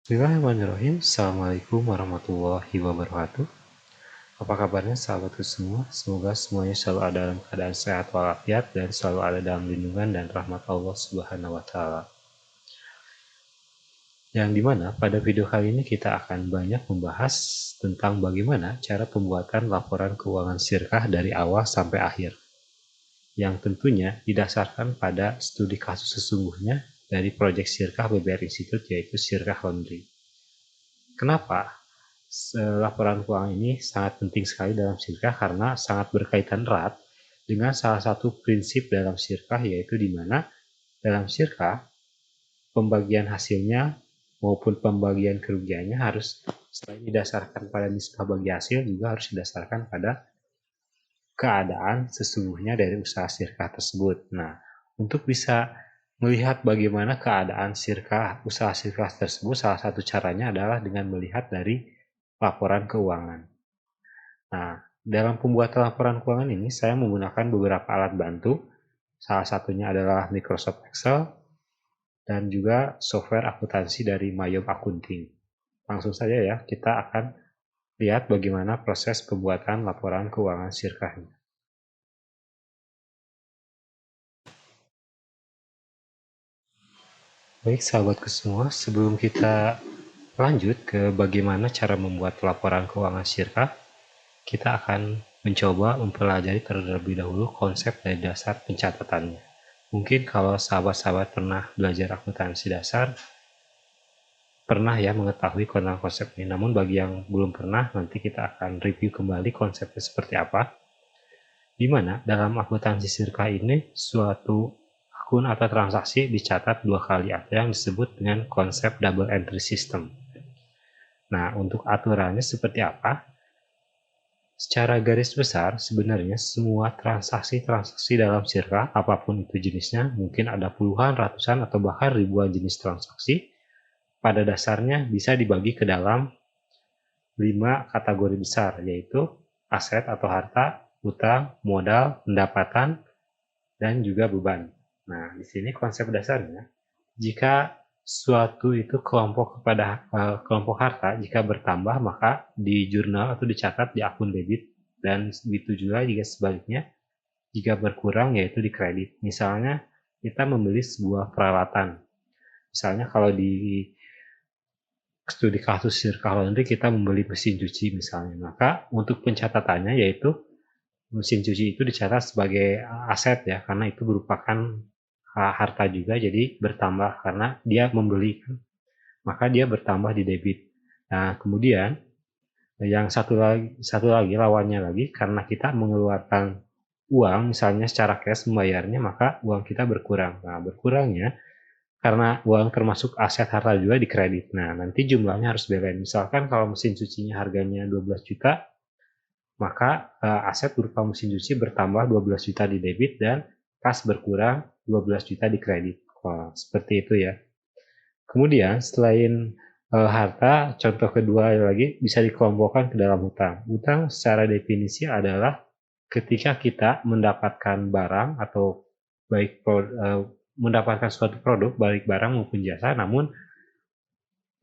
Bismillahirrahmanirrahim. Assalamualaikum warahmatullahi wabarakatuh. Apa kabarnya sahabatku semua? Semoga semuanya selalu ada dalam keadaan sehat walafiat dan selalu ada dalam lindungan dan rahmat Allah Subhanahu wa taala. Yang dimana pada video kali ini kita akan banyak membahas tentang bagaimana cara pembuatan laporan keuangan Sirkah dari awal sampai akhir. Yang tentunya didasarkan pada studi kasus sesungguhnya dari proyek Sirkah BBR Institute, yaitu Sirkah Laundry. Kenapa laporan keuangan ini sangat penting sekali dalam Sirkah? Karena sangat berkaitan erat dengan salah satu prinsip dalam Sirkah, yaitu di mana dalam Sirkah pembagian hasilnya maupun pembagian kerugiannya harus selain didasarkan pada nisbah bagi hasil, juga harus didasarkan pada keadaan sesungguhnya dari usaha Sirkah tersebut. Nah, untuk bisa melihat bagaimana keadaan usaha Sirkah tersebut, salah satu caranya adalah dengan melihat dari laporan keuangan. Nah, dalam pembuatan laporan keuangan ini, saya menggunakan beberapa alat bantu. Salah satunya adalah Microsoft Excel dan juga software akuntansi dari Mayom Accounting. Langsung saja ya, kita akan lihat bagaimana proses pembuatan laporan keuangan Sirkahnya. Baik sahabatku semua, sebelum kita lanjut ke bagaimana cara membuat laporan keuangan Sirkah, kita akan mencoba mempelajari terlebih dahulu konsep dari dasar pencatatannya. Mungkin kalau sahabat-sahabat pernah belajar akuntansi dasar, pernah ya mengetahui tentang konsep ini. Namun bagi yang belum pernah, nanti kita akan review kembali konsepnya seperti apa. Di mana dalam akuntansi Sirkah ini, suatu akun atau transaksi dicatat dua kali, atau yang disebut dengan konsep double entry system. Nah, untuk aturannya seperti apa? Secara garis besar, sebenarnya semua transaksi-transaksi dalam Sirkah, apapun itu jenisnya, mungkin ada puluhan, ratusan, atau bahkan ribuan jenis transaksi, pada dasarnya bisa dibagi ke dalam 5 kategori besar, yaitu aset atau harta, utang, modal, pendapatan, dan juga beban. Nah, di sini konsep dasarnya, jika suatu itu kelompok harta, jika bertambah maka di jurnal atau dicatat di akun debit, dan begitu juga jika sebaliknya, jika berkurang yaitu di kredit. Misalnya kita membeli sebuah peralatan, misalnya kalau di studi kasus Sirkah Laundry kita membeli mesin cuci misalnya, maka untuk pencatatannya yaitu mesin cuci itu dicatat sebagai aset ya, karena itu merupakan harta juga, jadi bertambah karena dia membeli, maka dia bertambah di debit. Nah, kemudian yang satu lagi lawannya lagi, karena kita mengeluarkan uang misalnya secara cash membayarnya, maka uang kita berkurang. Nah, berkurangnya karena uang termasuk aset harta juga di kredit. Nah, nanti jumlahnya harus balance. Misalkan kalau mesin cucinya harganya 12 juta, maka aset berupa mesin cuci bertambah 12 juta di debit dan kas berkurang 12 juta di kredit. Seperti itu ya. Kemudian selain harta, contoh kedua lagi bisa dikelompokkan ke dalam hutang. Hutang secara definisi adalah ketika kita mendapatkan barang atau baik mendapatkan suatu produk, baik barang maupun jasa, namun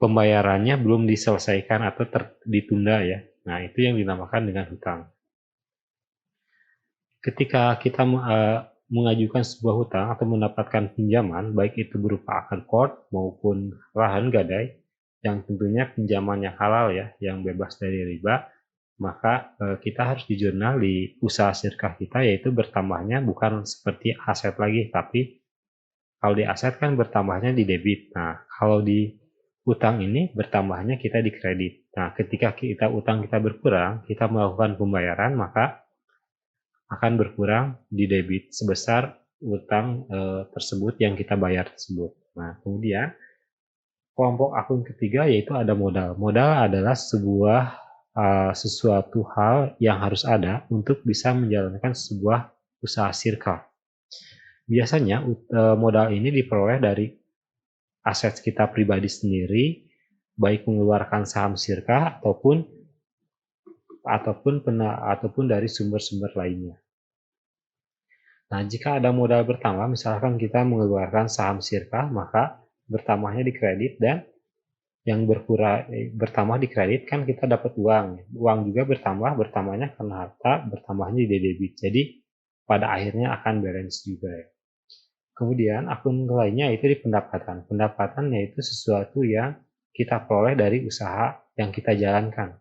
pembayarannya belum diselesaikan atau ditunda ya. Nah, itu yang dinamakan dengan hutang. Ketika kita mengajukan sebuah hutang atau mendapatkan pinjaman, baik itu berupa akan kord maupun lahan gadai, yang tentunya pinjaman yang halal ya, yang bebas dari riba, maka kita harus di jurnal di usaha Sirkah kita, yaitu bertambahnya bukan seperti aset lagi, tapi kalau di aset kan bertambahnya di debit. Nah, kalau di utang ini bertambahnya kita di kredit. Nah, ketika utang kita berkurang, kita melakukan pembayaran, maka akan berkurang di debit sebesar utang tersebut yang kita bayar tersebut. Nah, kemudian kelompok akun ketiga yaitu ada modal. Modal adalah sesuatu hal yang harus ada untuk bisa menjalankan sebuah usaha Sirkah. Biasanya modal ini diperoleh dari aset kita pribadi sendiri, baik mengeluarkan saham Sirkah ataupun dari sumber-sumber lainnya. Nah, jika ada modal bertambah, misalkan kita mengeluarkan saham Sirkah, maka bertambahnya di kredit dan yang bertambah di kredit kan kita dapat uang. Uang juga bertambahnya karena harta, bertambahnya di debit. Jadi pada akhirnya akan balance juga ya. Kemudian akun lainnya itu di pendapatan. Pendapatan yaitu sesuatu yang kita peroleh dari usaha yang kita jalankan,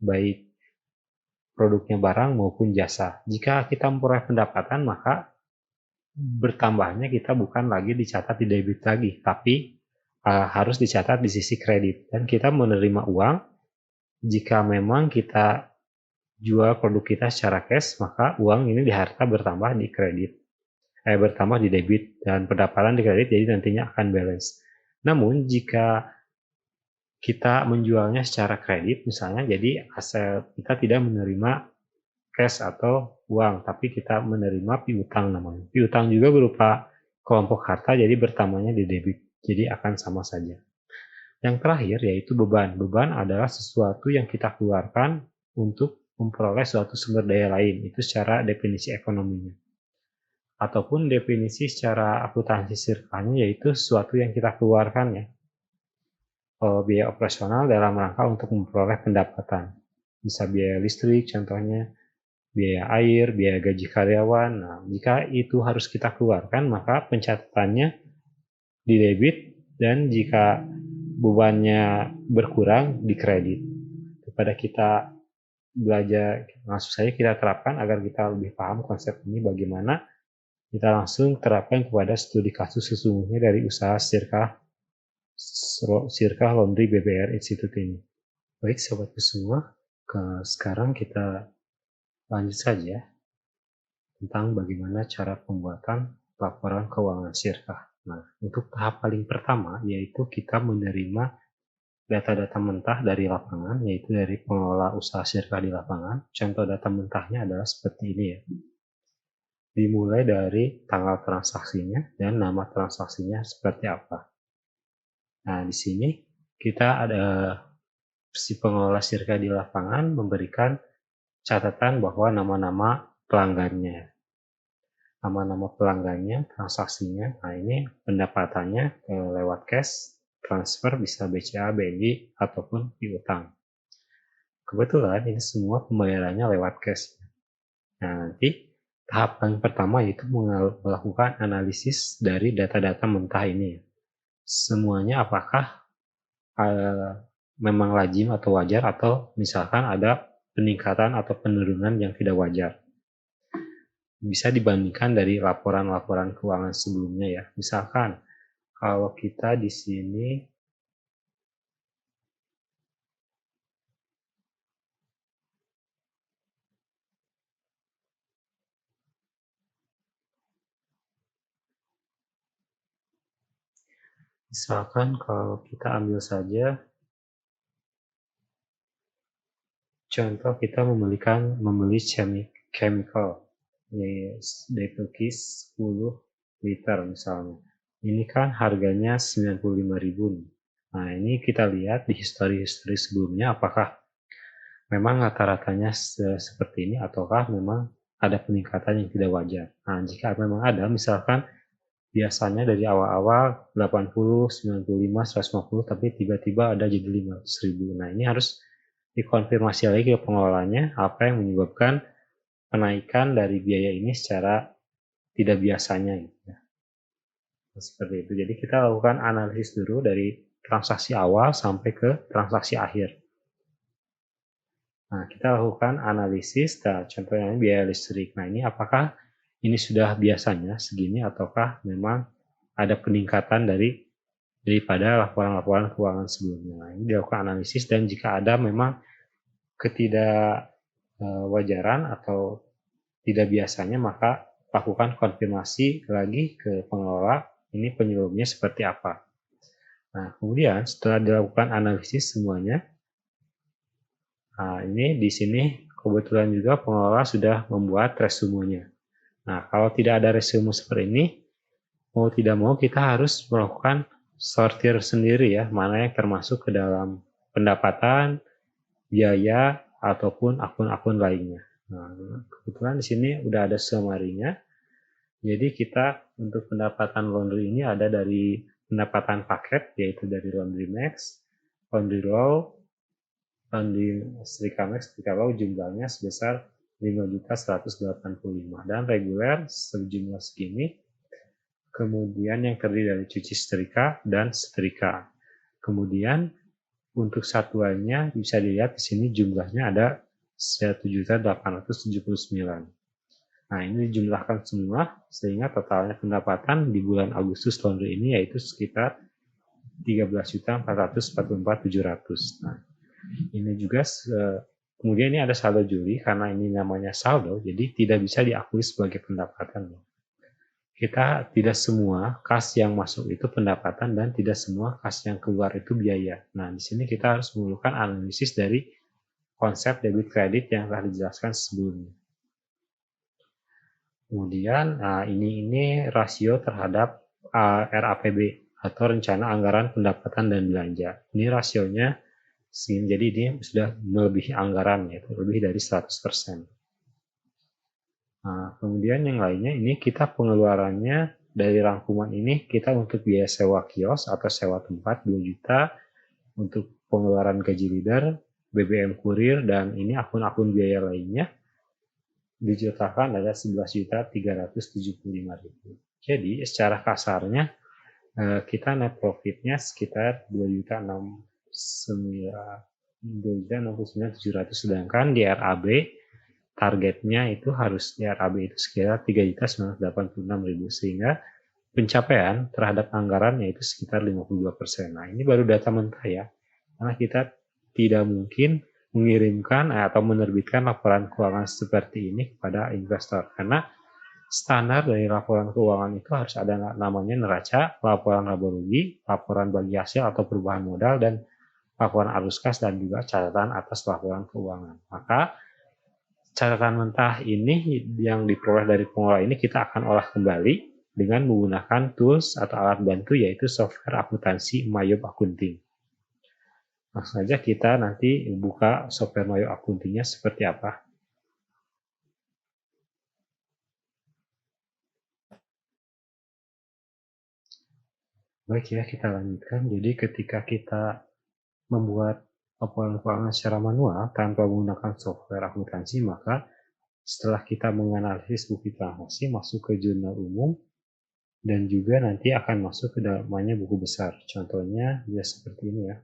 baik produknya barang maupun jasa. Jika kita memperoleh pendapatan, maka bertambahnya kita bukan lagi dicatat di debit lagi, tapi harus dicatat di sisi kredit. Dan kita menerima uang jika memang kita jual produk kita secara cash, maka uang ini di harta bertambah di kredit. Bertambah di debit dan pendapatan di kredit, jadi nantinya akan balance. Namun jika kita menjualnya secara kredit misalnya, jadi asal kita tidak menerima cash atau uang, tapi kita menerima piutang namanya. Piutang juga berupa kelompok harta, jadi bertambahnya di debit, jadi akan sama saja. Yang terakhir yaitu beban. Beban adalah sesuatu yang kita keluarkan untuk memperoleh suatu sumber daya lain, itu secara definisi ekonominya. Ataupun definisi secara akuntansi sirkanya yaitu sesuatu yang kita keluarkan ya, biaya operasional dalam rangka untuk memperoleh pendapatan. Bisa biaya listrik contohnya, biaya air, biaya gaji karyawan. Nah, jika itu harus kita keluarkan, maka pencatatannya di debit, dan jika bebannya berkurang di kredit. Kepada kita belajar, langsung saja kita terapkan agar kita lebih paham konsep ini bagaimana. Kita langsung terapkan kepada studi kasus sesungguhnya dari usaha Sirkah Laundry BBR Institute ini. Baik sobatku semua, sekarang kita lanjut saja tentang bagaimana cara pembuatan laporan keuangan Sirkah. Nah, untuk tahap paling pertama yaitu kita menerima data-data mentah dari lapangan, yaitu dari pengelola usaha Sirkah di lapangan. Contoh data mentahnya adalah seperti ini ya. Dimulai dari tanggal transaksinya dan nama transaksinya seperti apa. Nah, di sini kita ada si pengelola Sirkah di lapangan memberikan catatan bahwa nama-nama pelanggannya, transaksinya. Nah, ini pendapatannya lewat cash, transfer bisa BCA, BNI, ataupun piutang. Kebetulan ini semua pembayarannya lewat cash. Nah, nanti tahap yang pertama yaitu melakukan analisis dari data-data mentah ini. Semuanya apakah memang lazim atau wajar, atau misalkan ada peningkatan atau penurunan yang tidak wajar. Bisa dibandingkan dari laporan-laporan keuangan sebelumnya ya. Misalkan kalau kita di sini kalau kita ambil saja contoh, kita membeli chemical Depukis 10 liter misalnya. Ini kan harganya 95.000 nih. Nah, ini kita lihat di history sebelumnya apakah memang rata-ratanya seperti ini ataukah memang ada peningkatan yang tidak wajar. Nah, jika memang ada, misalkan biasanya dari awal-awal 80, 95, 150, tapi tiba-tiba ada jadi 500.000. Nah, ini harus dikonfirmasi lagi ke pengelolanya apa yang menyebabkan penaikan dari biaya ini secara tidak biasanya gitu ya. Seperti itu. Jadi kita lakukan analisis dulu dari transaksi awal sampai ke transaksi akhir. Nah, kita lakukan analisis, contohnya biaya listrik. Nah, ini apakah ini sudah biasanya segini ataukah memang ada peningkatan daripada laporan-laporan keuangan sebelumnya. Nah, ini dilakukan analisis, dan jika ada memang ketidakwajaran atau tidak biasanya, maka lakukan konfirmasi lagi ke pengelola ini penyebabnya seperti apa. Nah, kemudian setelah dilakukan analisis semuanya, nah ini di sini kebetulan juga pengelola sudah membuat resumenya. Nah, kalau tidak ada resume seperti ini, mau tidak mau kita harus melakukan sortir sendiri ya, mana yang termasuk ke dalam pendapatan, biaya, ataupun akun-akun lainnya. Nah, kebetulan di sini udah ada summary-nya. Jadi kita untuk pendapatan laundry ini ada dari pendapatan paket, yaitu dari Laundry Max, laundry roll, laundry setrika max, setrika low jumlahnya sebesar 5.185 dan reguler sejumlah segini. Kemudian yang terdiri dari cuci setrika dan setrika. Kemudian untuk satuannya bisa dilihat di sini jumlahnya ada 1.879. Nah, ini dijumlahkan semua sehingga totalnya pendapatan di bulan Agustus laundry ini yaitu sekitar 13.444.700. Nah, ini juga kemudian ini ada saldo juri karena ini namanya saldo, jadi tidak bisa diakui sebagai pendapatan. Kita tidak semua kas yang masuk itu pendapatan dan tidak semua kas yang keluar itu biaya. Nah, di sini kita harus melakukan analisis dari konsep debit kredit yang telah dijelaskan sebelumnya. Kemudian, nah ini rasio terhadap RAPB atau rencana anggaran pendapatan dan belanja. Ini rasionya, jadi ini sudah melebihi anggaran, yaitu lebih dari 100%. Nah, kemudian yang lainnya ini kita pengeluarannya dari rangkuman ini kita untuk biaya sewa kios atau sewa tempat 2 juta, untuk pengeluaran gaji leader, BBM kurir, dan ini akun-akun biaya lainnya dijualkan ada 11.375.000. Jadi secara kasarnya kita net profitnya sekitar 2.069.700, sedangkan di RAB targetnya itu harus di RAB itu sekitar 3.986.000, sehingga pencapaian terhadap anggaran yaitu sekitar 52%. Nah, ini baru data mentah ya, karena kita tidak mungkin mengirimkan atau menerbitkan laporan keuangan seperti ini kepada investor, karena standar dari laporan keuangan itu harus ada namanya neraca, laporan laba rugi, laporan bagi hasil atau perubahan modal, dan laporan arus kas, dan juga catatan atas laporan keuangan. Maka catatan mentah ini yang diperoleh dari pengelola ini kita akan olah kembali dengan menggunakan tools atau alat bantu yaitu software akuntansi Mayob Accounting. Langsung saja kita nanti buka software Mayob Accounting-nya seperti apa. Baik ya, kita lanjutkan. Jadi ketika kita membuat laporan keuangan secara manual tanpa menggunakan software akuntansi, maka setelah kita menganalisis bukti transaksi masuk ke jurnal umum dan juga nanti akan masuk ke dalamnya buku besar. Contohnya ya seperti ini ya.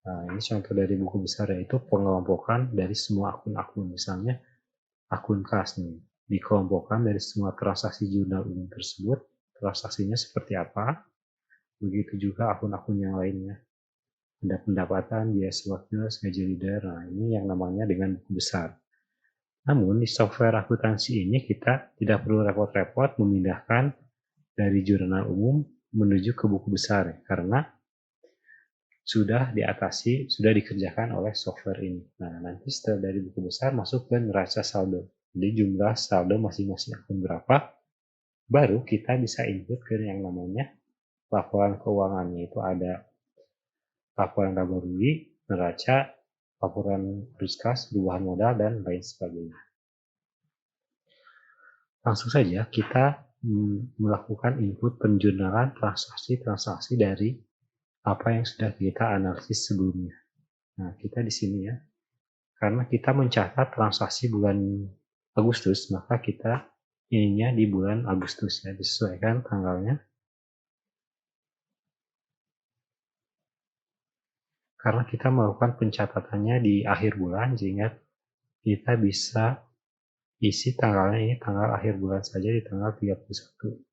Nah, ini contoh dari buku besar yaitu pengelompokan dari semua akun-akun. Misalnya akun kas nih, dikelompokkan dari semua transaksi jurnal umum tersebut, transaksinya seperti apa. Begitu juga akun-akun yang lainnya. Ada pendapatan, biaya sewa kios, gaji leader. Nah, ini yang namanya dengan buku besar. Namun di software akuntansi ini kita tidak perlu repot-repot memindahkan dari jurnal umum menuju ke buku besar ya, karena sudah diatasi, sudah dikerjakan oleh software ini. Nah, nanti setelah dari buku besar masuk ke neraca saldo. Jadi jumlah saldo masing-masing akun berapa, baru kita bisa input ke yang namanya laporan keuangan, yaitu ada laporan laba rugi, neraca, laporan arus kas, perubahan modal, dan lain sebagainya. Langsung saja kita melakukan input penjurnalan transaksi-transaksi dari apa yang sudah kita analisis sebelumnya. Nah, kita di sini ya, karena kita mencatat transaksi bulan Agustus, maka kita ininya di bulan Agustus ya, disesuaikan tanggalnya. Karena kita melakukan pencatatannya di akhir bulan, sehingga kita bisa isi tanggalnya ini tanggal akhir bulan saja di tanggal 31.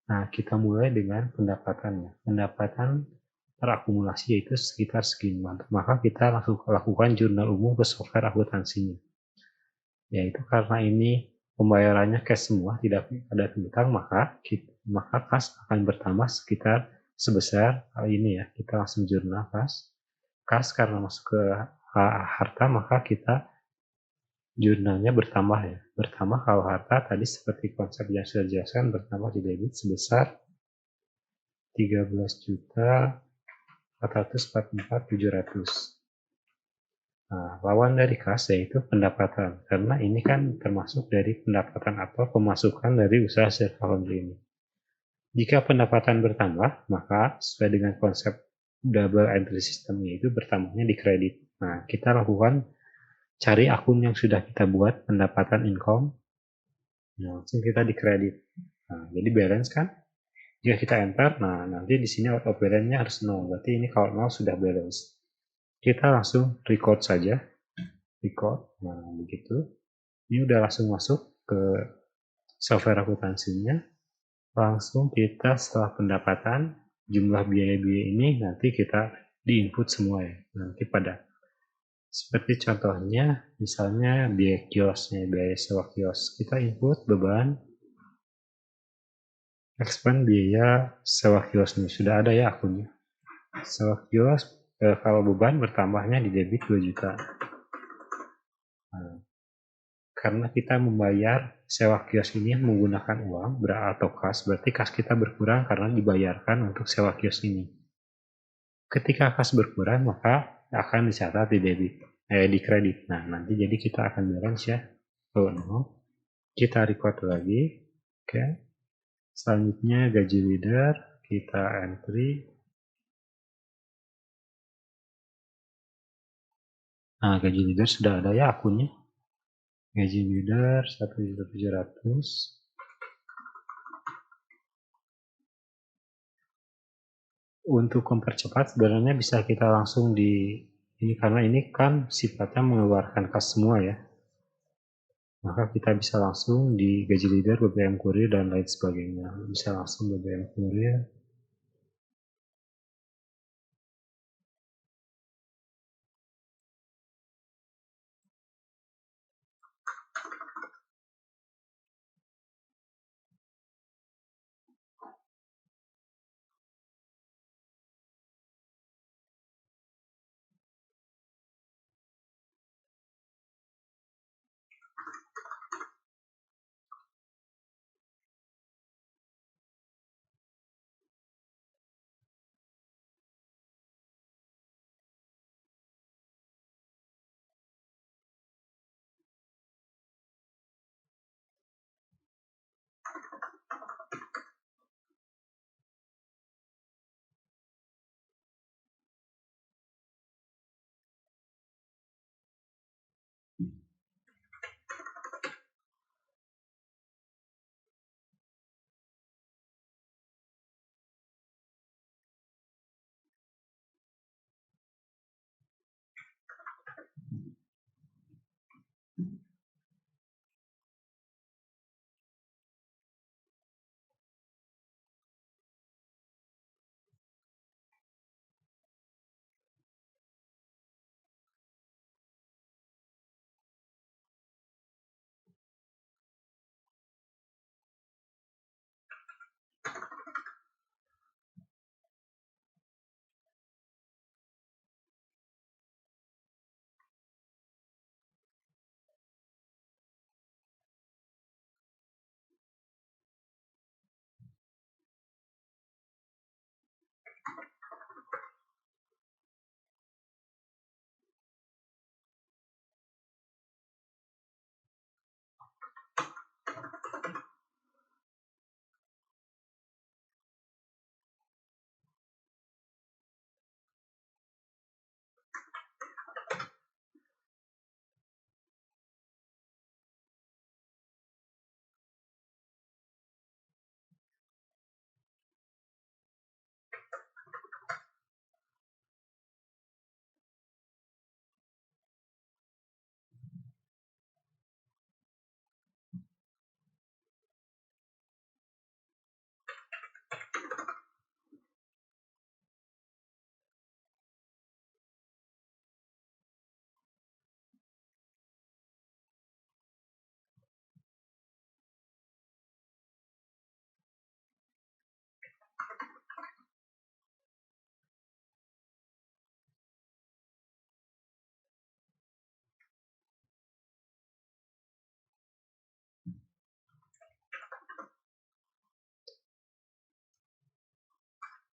Nah, kita mulai dengan pendapatannya. Pendapatan terakumulasi yaitu sekitar segini. Maka kita lakukan jurnal umum ke software akuntansinya. Yaitu karena ini pembayarannya cash semua, tidak ada piutang, maka kas akan bertambah sekitar sebesar kali ini ya. Kita langsung jurnal kas. Kas karena masuk ke harta, maka kita jurnalnya bertambah ya. Bertambah kalau harta tadi seperti konsep yang sudah dijelaskan, bertambah di debit sebesar 13.444.700. Nah, lawan dari kas yaitu pendapatan, karena ini kan termasuk dari pendapatan atau pemasukan dari usaha circle laundry ini. Jika pendapatan bertambah, maka sesuai dengan konsep double entry system itu bertambahnya di kredit. Nah, kita lakukan cari akun yang sudah kita buat pendapatan income, nah, langsung kita di kredit. Nah, jadi balance kan? Jika kita enter, nah nanti di sini out of balance-nya harus 0. Berarti ini kalau 0 sudah balance. Kita langsung record saja. Record. Nah, begitu. Ini udah langsung masuk ke software akuntansinya. Langsung kita setelah pendapatan, jumlah biaya-biaya ini nanti kita di-input semua ya. Nanti pada seperti contohnya, misalnya biaya kiosnya, biaya sewa kios. Kita input beban, expense biaya sewa kios nih. Sudah ada ya akunnya. Sewa kios, kalau beban bertambahnya di debit 2 juta. Nah, karena kita membayar sewa kios ini menggunakan uang atau kas, berarti kas kita berkurang karena dibayarkan untuk sewa kios ini. Ketika kas berkurang, maka akan dicatat di debit, di kredit. Nah, nanti jadi kita akan balance ya. Oh, no. Kita record lagi. Oke. Selanjutnya gaji leader, kita entry. Nah, gaji leader sudah ada ya akunnya. Gaji leader 1.700.000. Untuk mempercepat sebenarnya bisa kita langsung di ini, karena ini kan sifatnya mengeluarkan kas semua ya. Maka kita bisa langsung di gaji leader, BBM kurir dan lain sebagainya. Bisa langsung BBM kurir.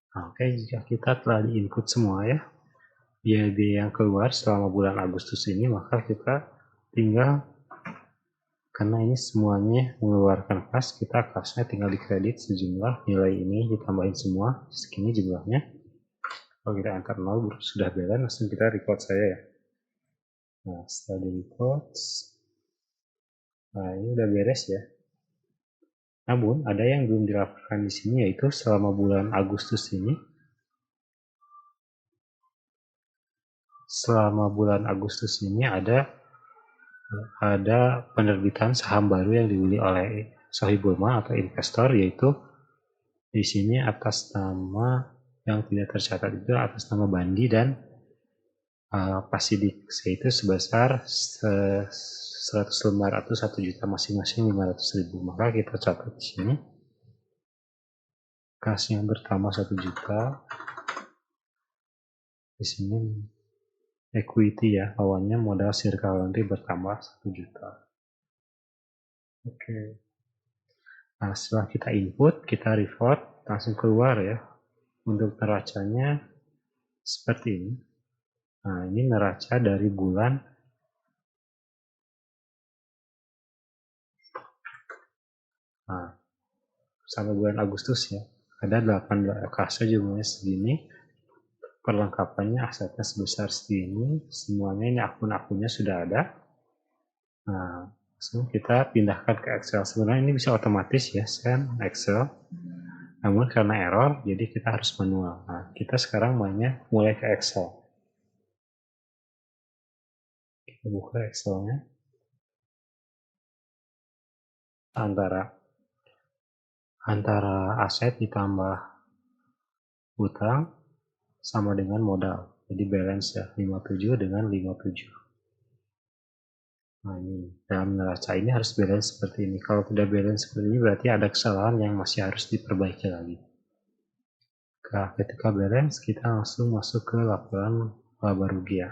Nah, oke, jika kita telah di input semua ya, biaya yang keluar selama bulan Agustus ini, maka kita tinggal, karena ini semuanya mengeluarkan kas, kita kasnya tinggal dikredit sejumlah nilai ini, ditambahin semua, segini jumlahnya. Kalau kita enter 0 sudah balance, langsung kita record saja ya. Nah, setelah di record, nah ini udah beres ya. Namun ada yang belum dilaporkan di sini, yaitu selama bulan Agustus ini, ada penerbitan saham baru yang dibeli oleh Sohibul Mal atau investor, yaitu di sini atas nama yang tidak tercatat itu atas nama Bandi dan Pasidik, yaitu sebesar 100 lembar atau 1 juta masing-masing 500.000. Maka kita catat di sini kas yang bertambah 1 juta. Di sini equity ya, lawannya modal circle nanti bertambah 1 juta. Oke. Nah, setelah kita input, kita report, langsung keluar ya. Untuk neracanya seperti ini. Nah, ini neraca dari bulan sampai bulan Agustus ya. Ada 18 kas jumlahnya segini. Perlengkapannya asetnya sebesar segini. Semuanya ini akun-akunnya sudah ada. Nah, langsung kita pindahkan ke Excel. Sebenarnya ini bisa otomatis ya, send Excel. Namun karena error, jadi kita harus manual. Nah, kita sekarang mulai ke Excel. Kita buka Excelnya. Antara aset ditambah utang sama dengan modal. Jadi balance ya, 57 dengan 57. Nah ini, dalam neraca ini harus balance seperti ini. Kalau tidak balance seperti ini berarti ada kesalahan yang masih harus diperbaiki lagi. Nah, ketika balance, kita langsung masuk ke laporan laba rugi ya.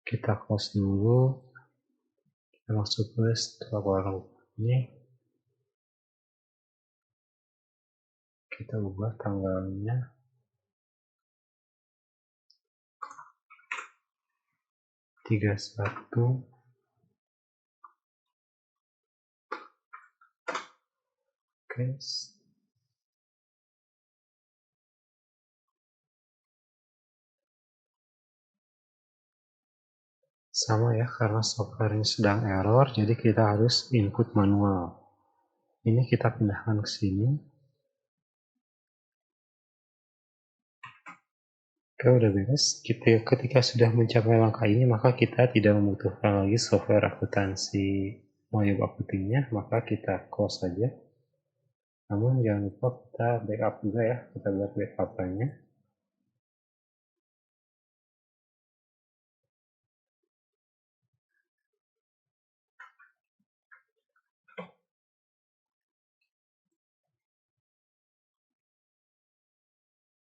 Kita close dulu. Kita masuk ke laporan ini. Kita ubah tanggalnya. Satu. Oke. Sama ya, karena software ini sedang error, jadi kita harus input manual. Ini kita pindahkan ke sini. Oke, udah beres. Ketika sudah mencapai langkah ini, maka kita tidak membutuhkan lagi software akuntansi Moyog Accounting-nya, maka kita close saja. Namun jangan lupa kita backup juga ya, kita buat backup-nya.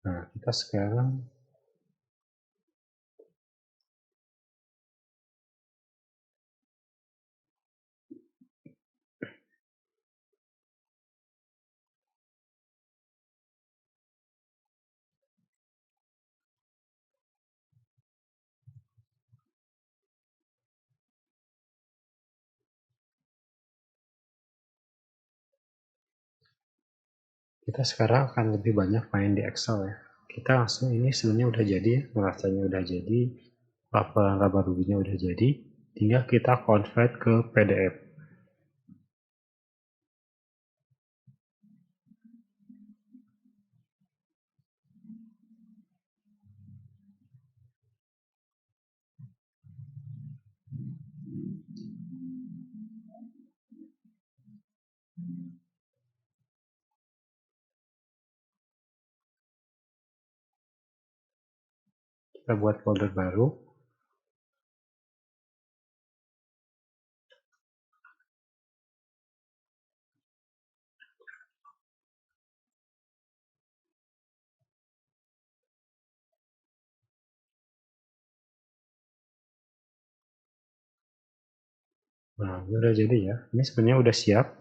Nah, kita sekarang akan lebih banyak main di Excel ya. Kita langsung, ini sebenarnya udah jadi, neracanya udah jadi, laporan laba ruginya udah jadi, tinggal kita convert ke PDF. Kita buat folder baru. Nah, ini udah jadi ya. Ini sebenarnya udah siap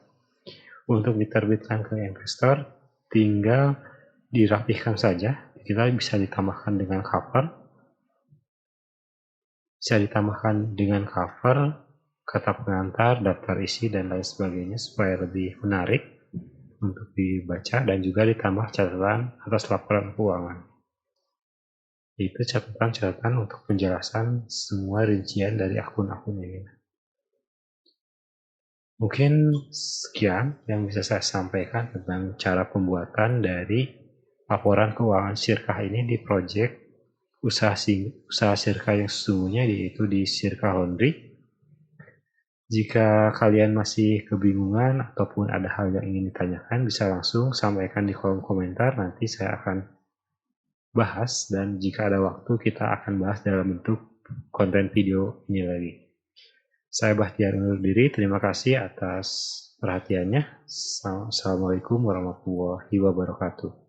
untuk diterbitkan ke investor. Tinggal dirapihkan saja, kita bisa ditambahkan dengan cover, kata pengantar, daftar isi, dan lain sebagainya supaya lebih menarik untuk dibaca, dan juga ditambah catatan atas laporan keuangan. Itu catatan-catatan untuk penjelasan semua rincian dari akun-akun ini. Mungkin sekian yang bisa saya sampaikan tentang cara pembuatan dari laporan keuangan Sirkah ini di proyek usaha Sirkah yang sesungguhnya, yaitu di Sirkah Laundry. Jika kalian masih kebingungan ataupun ada hal yang ingin ditanyakan, bisa langsung sampaikan di kolom komentar, nanti saya akan bahas, dan jika ada waktu kita akan bahas dalam bentuk konten video ini lagi. Saya Bahtiar undur diri, terima kasih atas perhatiannya. Assalamualaikum warahmatullahi wabarakatuh.